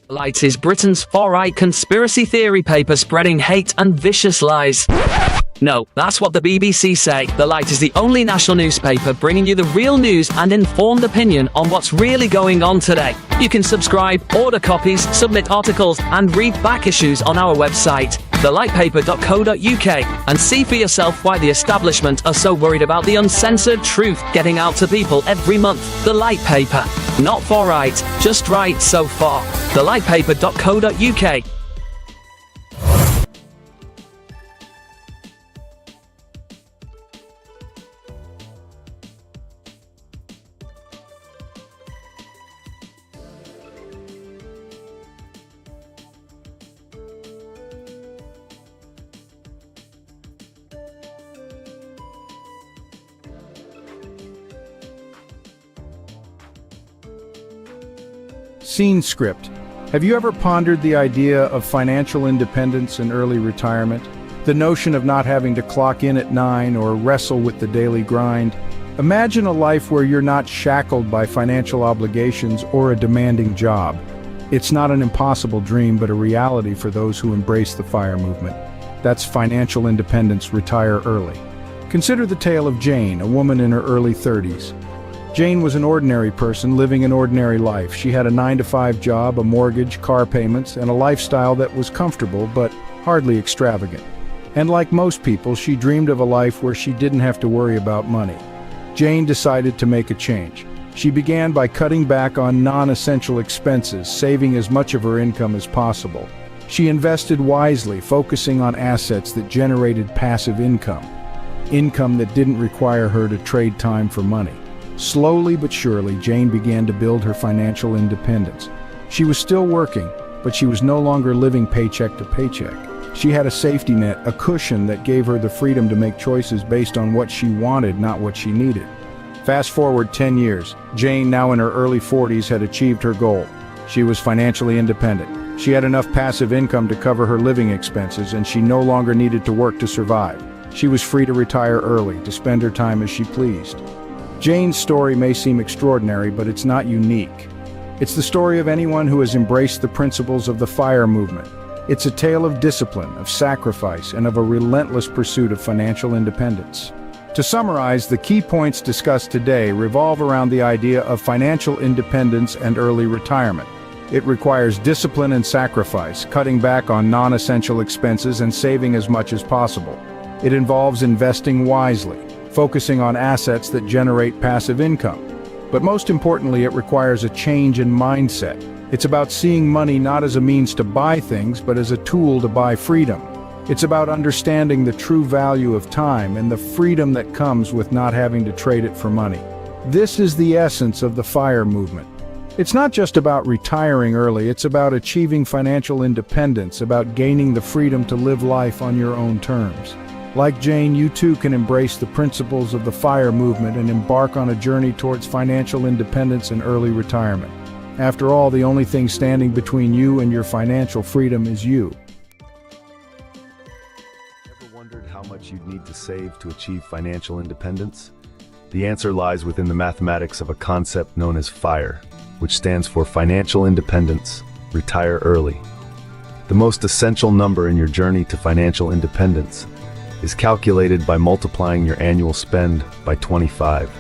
Light is Britain's far-right conspiracy theory paper spreading hate and vicious lies. No, that's what the BBC say. The Light is the only national newspaper bringing you the real news and informed opinion on what's really going on today. You can subscribe, order copies, submit articles, and read back issues on our website, thelightpaper.co.uk, and see for yourself why the establishment are so worried about the uncensored truth getting out to people every month. The Light Paper. Not far right, just right so far. Thelightpaper.co.uk. Scene script. Have you ever pondered the idea of financial independence and early retirement? The notion of not having to clock in at 9 or wrestle with the daily grind? Imagine a life where you're not shackled by financial obligations or a demanding job. It's not an impossible dream, but a reality for those who embrace the FIRE movement. That's financial independence, retire early. Consider the tale of Jane, a woman in her early 30s. Jane was an ordinary person living an ordinary life. She had a 9-to-5 job, a mortgage, car payments, and a lifestyle that was comfortable but hardly extravagant. And like most people, she dreamed of a life where she didn't have to worry about money. Jane decided to make a change. She began by cutting back on non-essential expenses, saving as much of her income as possible. She invested wisely, focusing on assets that generated passive income that didn't require her to trade time for money. Slowly but surely, Jane began to build her financial independence. She was still working, but she was no longer living paycheck to paycheck. She had a safety net, a cushion that gave her the freedom to make choices based on what she wanted, not what she needed. Fast forward 10 years, Jane, now in her early 40s, had achieved her goal. She was financially independent. She had enough passive income to cover her living expenses, and she no longer needed to work to survive. She was free to retire early, to spend her time as she pleased. Jane's story may seem extraordinary, but it's not unique. It's the story of anyone who has embraced the principles of the FIRE movement. It's a tale of discipline, of sacrifice, and of a relentless pursuit of financial independence. To summarize, the key points discussed today revolve around the idea of financial independence and early retirement. It requires discipline and sacrifice, cutting back on non-essential expenses and saving as much as possible. It involves investing wisely, focusing on assets that generate passive income. But most importantly, it requires a change in mindset. It's about seeing money not as a means to buy things, but as a tool to buy freedom. It's about understanding the true value of time and the freedom that comes with not having to trade it for money. This is the essence of the FIRE movement. It's not just about retiring early, it's about achieving financial independence, about gaining the freedom to live life on your own terms. Like Jane, you too can embrace the principles of the FIRE movement and embark on a journey towards financial independence and early retirement. After all, the only thing standing between you and your financial freedom is you. Ever wondered how much you'd need to save to achieve financial independence? The answer lies within the mathematics of a concept known as FIRE, which stands for Financial Independence, Retire Early. The most essential number in your journey to financial independence is calculated by multiplying your annual spend by 25.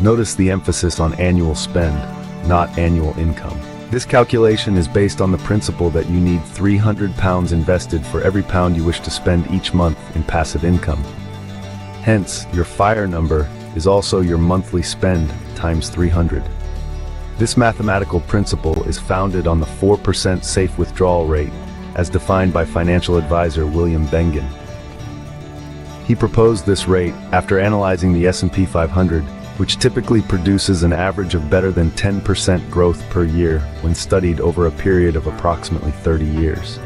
Notice the emphasis on annual spend, not annual income. This calculation is based on the principle that you need £300 invested for every pound you wish to spend each month in passive income. Hence, your FIRE number is also your monthly spend times 300. This mathematical principle is founded on the 4% safe withdrawal rate, as defined by financial advisor William Bengen. He proposed this rate after analyzing the S&P 500, which typically produces an average of better than 10% growth per year when studied over a period of approximately 30 years.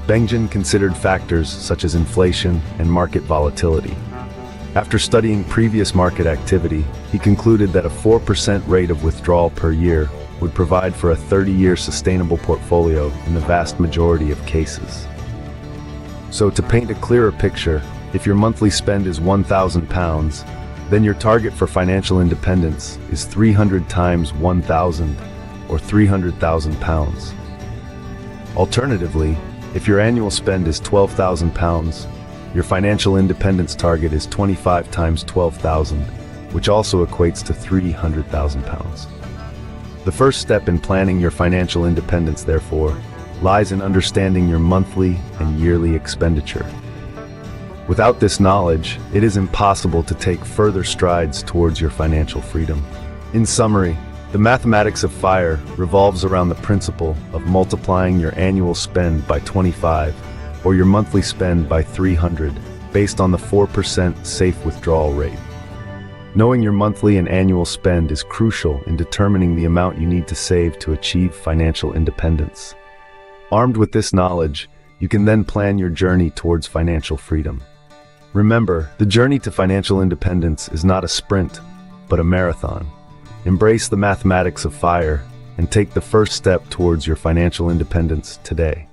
Bengen considered factors such as inflation and market volatility. After studying previous market activity, he concluded that a 4% rate of withdrawal per year would provide for a 30-year sustainable portfolio in the vast majority of cases. So to paint a clearer picture, if your monthly spend is £1,000, then your target for financial independence is 300 times 1,000, or £300,000. Alternatively, if your annual spend is £12,000, your financial independence target is 25 times 12,000, which also equates to £300,000. The first step in planning your financial independence, therefore, lies in understanding your monthly and yearly expenditure. Without this knowledge, it is impossible to take further strides towards your financial freedom. In summary, the mathematics of FIRE revolves around the principle of multiplying your annual spend by 25 or your monthly spend by 300 based on the 4% safe withdrawal rate. Knowing your monthly and annual spend is crucial in determining the amount you need to save to achieve financial independence. Armed with this knowledge, you can then plan your journey towards financial freedom. Remember, the journey to financial independence is not a sprint, but a marathon. Embrace the mathematics of FIRE and take the first step towards your financial independence today.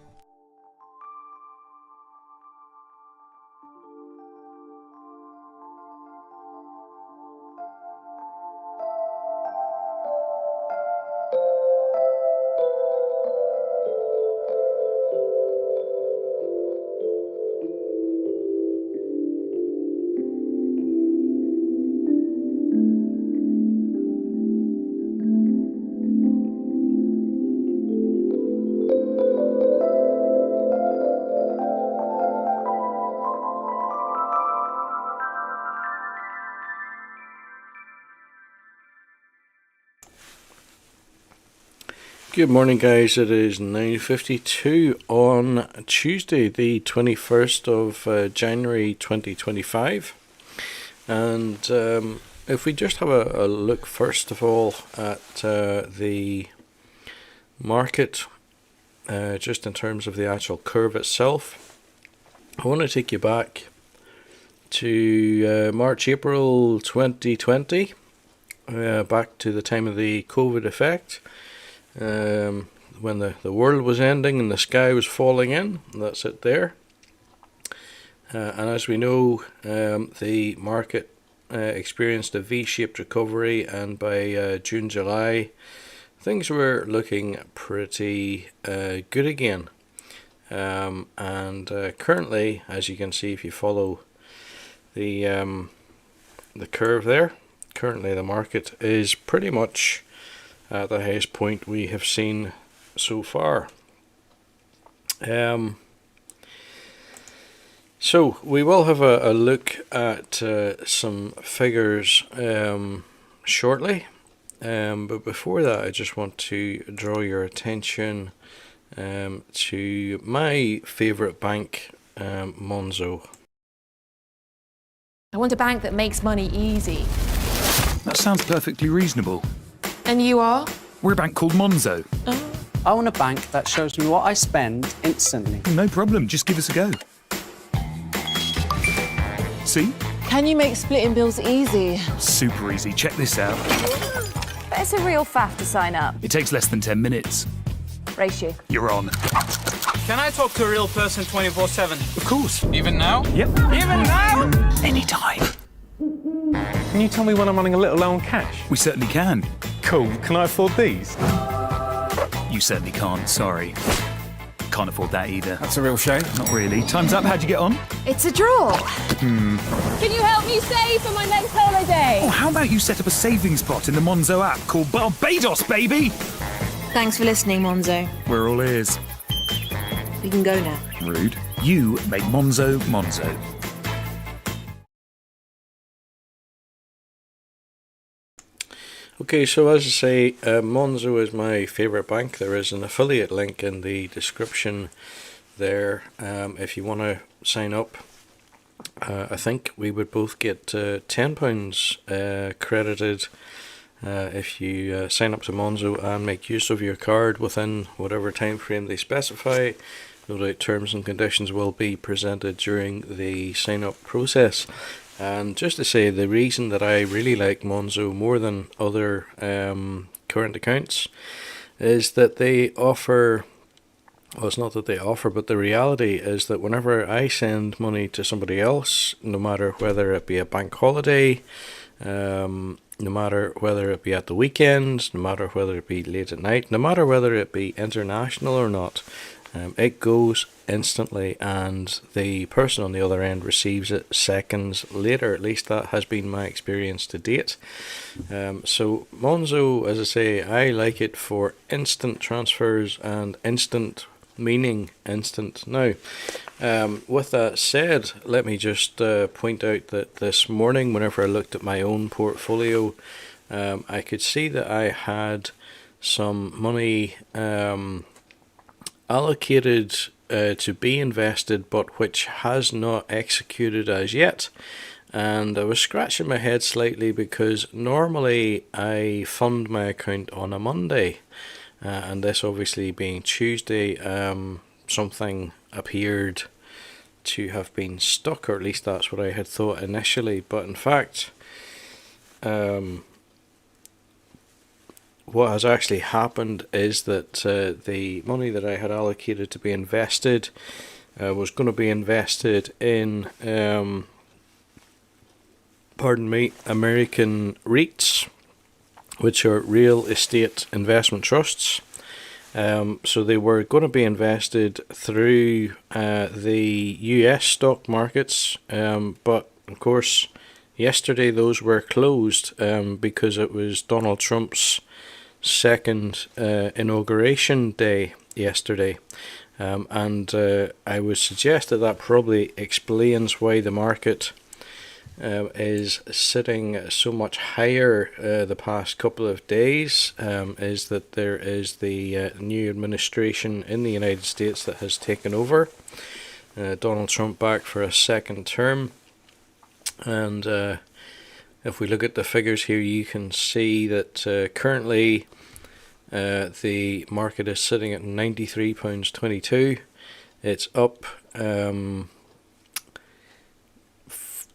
Good morning, guys. It is 9:52 on Tuesday, the 21st of January 2025. And if we just have a look first of all at the market, just in terms of the actual curve itself, I want to take you back to March, April 2020, back to the time of the COVID effect. When the world was ending and the sky was falling in. That's it there. And as we know, the market experienced a V-shaped recovery, and by June, July, things were looking pretty good again. And currently, as you can see if you follow the curve there, currently the market is pretty much at the highest point we have seen so far. So we will have a look at some figures shortly, but before that I just want to draw your attention to my favourite bank, Monzo. I want a bank that makes money easy. That sounds perfectly reasonable. And you are? We're a bank called Monzo. I want a bank that shows me what I spend instantly. No problem, just give us a go. See? Can you make splitting bills easy? Super easy, check this out. But it's a real faff to sign up. It takes less than 10 minutes. Race you. You're on. Can I talk to a real person 24/7? Of course. Even now? Yep. Even now? Anytime. Can you tell me when I'm running a little low on cash? We certainly can. Cool. Can I afford these? You certainly can't, sorry. Can't afford that either. That's a real shame. Not really. Time's up, how'd you get on? It's a draw. Can you help me save for my next holiday? Oh, how about you set up a savings pot in the Monzo app called Barbados, baby? Thanks for listening, Monzo. We're all ears. We can go now. Rude. You make Monzo Monzo. Okay, so as I say, Monzo is my favourite bank. There is an affiliate link in the description there if you want to sign up. I think we would both get £10 credited if you sign up to Monzo and make use of your card within whatever time frame they specify. No doubt terms and conditions will be presented during the sign up process. And just to say, the reason that I really like Monzo more than other current accounts is that they offer, well, it's not that they offer, but the reality is that whenever I send money to somebody else, no matter whether it be a bank holiday, no matter whether it be at the weekends, no matter whether it be late at night, no matter whether it be international or not. It goes instantly, and the person on the other end receives it seconds later. At least that has been my experience to date. So Monzo, as I say, I like it for instant transfers and instant meaning instant. Now, with that said, let me just point out that this morning, whenever I looked at my own portfolio, I could see that I had some money allocated to be invested, but which has not executed as yet. And I was scratching my head slightly because normally I fund my account on a Monday, and this obviously being Tuesday, something appeared to have been stuck, or at least that's what I had thought initially. But in fact, what has actually happened is that the money that I had allocated to be invested was going to be invested in, American REITs, which are real estate investment trusts. So they were going to be invested through the US stock markets, but of course yesterday those were closed because it was Donald Trump's second inauguration day yesterday, and I would suggest that probably explains why the market is sitting so much higher the past couple of days, is that there is the new administration in the United States that has taken over, Donald Trump back for a second term. And if we look at the figures here, you can see that currently the market is sitting at £93.22. It's up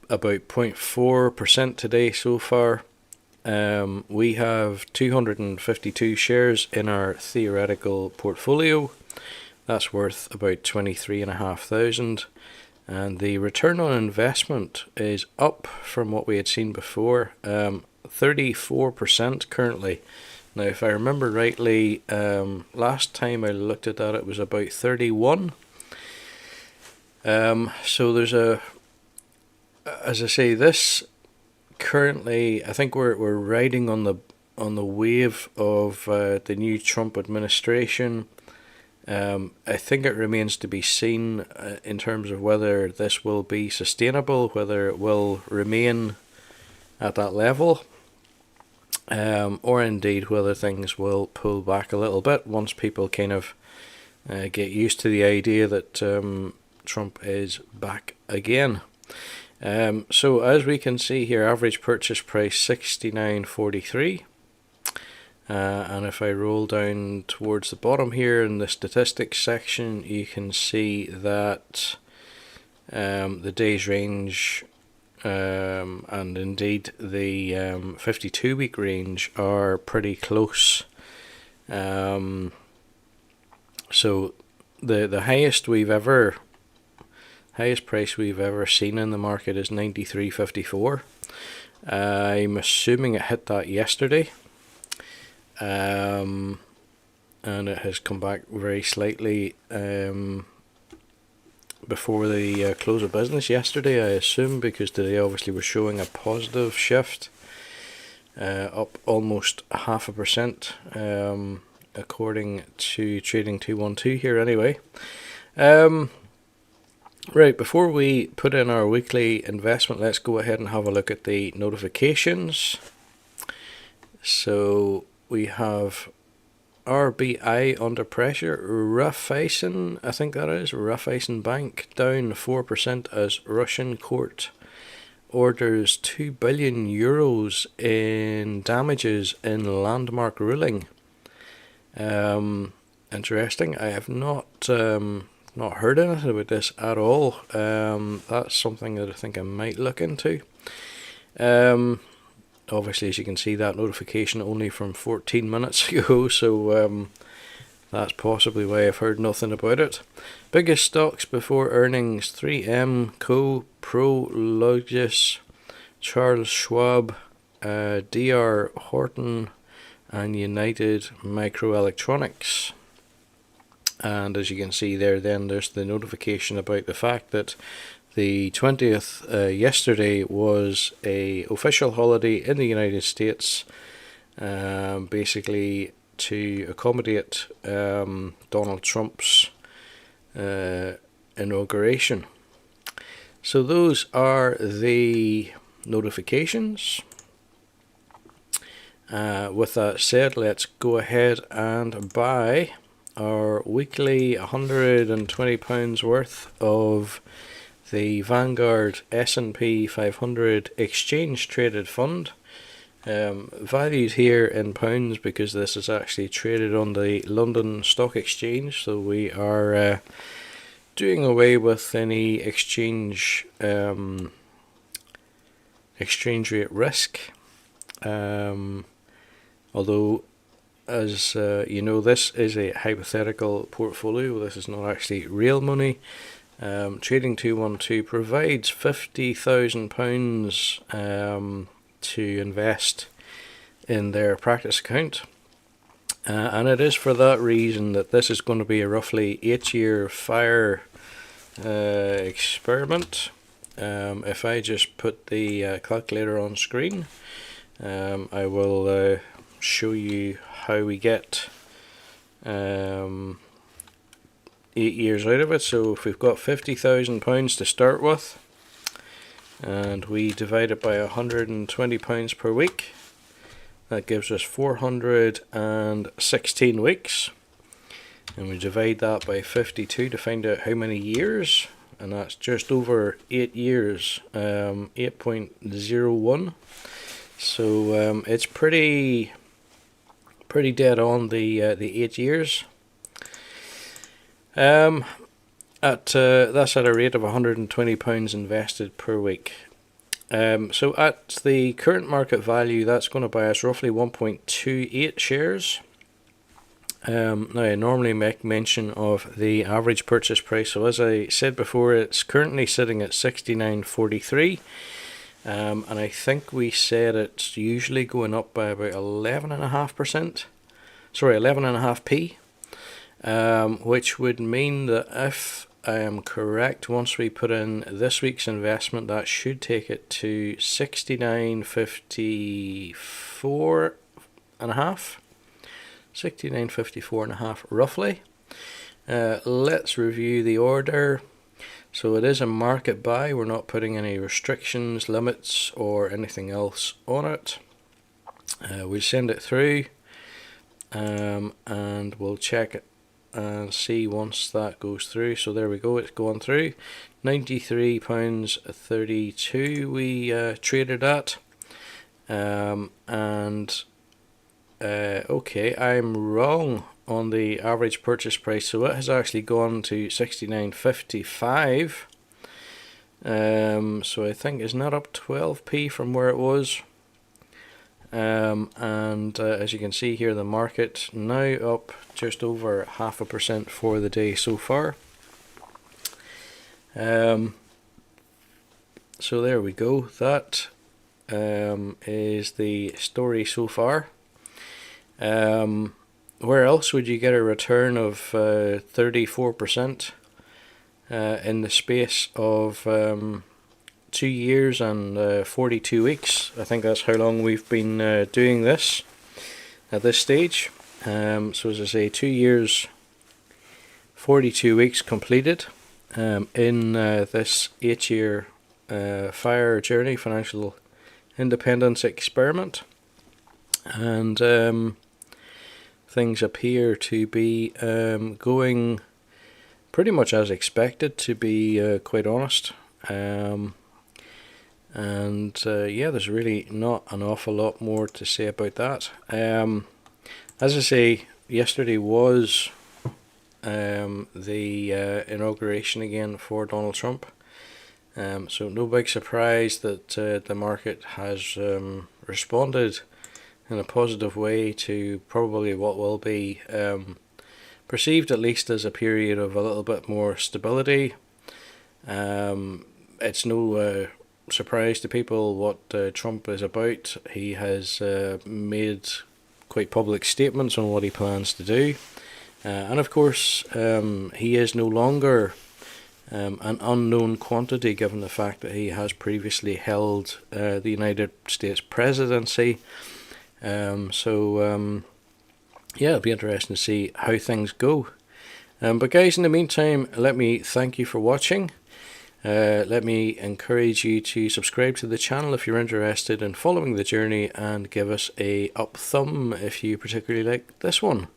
about 0.4% today so far. We have 252 shares in our theoretical portfolio. That's worth about 23,500, and the return on investment is up from what we had seen before, 34% currently. Now, if I remember rightly, last time I looked at that, it was about 31. So there's as I say, this currently, I think we're riding on the wave of the new Trump administration. I think it remains to be seen in terms of whether this will be sustainable, whether it will remain at that level, or indeed whether things will pull back a little bit once people kind of get used to the idea that Trump is back again. So as we can see here, average purchase price 69.43, and if I roll down towards the bottom here in the statistics section, you can see that the days range and indeed the 52-week range are pretty close. So the highest price we've ever seen in the market is 93.54. I'm assuming it hit that yesterday, and it has come back very slightly before the close of business yesterday, I assume, because today obviously we're showing a positive shift, up almost 0.5%, according to Trading 212 here anyway. Right, before we put in our weekly investment, let's go ahead and have a look at the notifications. So we have RBI under pressure, Raiffeisen, I think that is, Raiffeisen Bank down 4% as Russian court orders €2 billion in damages in landmark ruling. Interesting. I have not heard anything about this at all. That's something that I think I might look into. Obviously, as you can see, that notification only from 14 minutes ago, so that's possibly why I've heard nothing about it. Biggest stocks before earnings: 3M, Co, Prologis, Charles Schwab, DR Horton and United Microelectronics. And as you can see there, then there's the notification about the fact that the 20th yesterday was a official holiday in the United States, basically to accommodate Donald Trump's inauguration. So those are the notifications. With that said, let's go ahead and buy our weekly £120 worth of the Vanguard S&P 500 exchange traded fund, valued here in pounds because this is actually traded on the London Stock Exchange, so we are doing away with any exchange rate risk, although as you know, this is a hypothetical portfolio. This is not actually real money. Trading 212 provides £50,000 to invest in their practice account, and it is for that reason that this is going to be a roughly 8-year fire experiment. If I just put the calculator on screen, I will show you how we get 8 years out of it. So if we've got £50,000 to start with, and we divide it by £120 per week, that gives us 416 weeks, and we divide that by 52 to find out how many years, and that's just over 8 years, 8.01. So it's pretty dead on the 8 years. That's at a rate of £120 invested per week. So at the current market value, that's going to buy us roughly 1.28 shares. Now I normally make mention of the average purchase price. So as I said before, it's currently sitting at 69.43, and I think we said it's usually going up by about 11.5%. Sorry, 11.5p. Which would mean that if I am correct, once we put in this week's investment, that should take it to 69.54.5. 69.54.5 roughly. Let's review the order. So it is a market buy. We're not putting any restrictions, limits, or anything else on it. We'll send it through, and we'll check it and see once that goes through. So there we go, it's gone through. £93.32 we traded at, okay, I'm wrong on the average purchase price, so it has actually gone to 69.55. So I think it's not up 12p from where it was. As you can see here, the market now up just over 0.5% for the day so far. So there we go. That is the story so far. Where else would you get a return of 34% in the space of 2 years and 42 weeks? I think that's how long we've been doing this at this stage. So as I say, 2 years, 42 weeks completed in this 8-year FIRE journey, financial independence experiment. And things appear to be going pretty much as expected, to be quite honest. Yeah, there's really not an awful lot more to say about that. As I say, yesterday was the inauguration again for Donald Trump. So no big surprise that the market has responded in a positive way to probably what will be perceived at least as a period of a little bit more stability. It's no surprise to people what Trump is about. He has made quite public statements on what he plans to do. And of course, he is no longer an unknown quantity, given the fact that he has previously held the United States presidency. Yeah, it'll be interesting to see how things go. But guys, in the meantime, let me thank you for watching. Let me encourage you to subscribe to the channel if you're interested in following the journey, and give us a up thumb if you particularly like this one.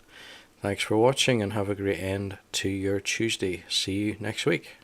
Thanks for watching, and have a great end to your Tuesday. See you next week.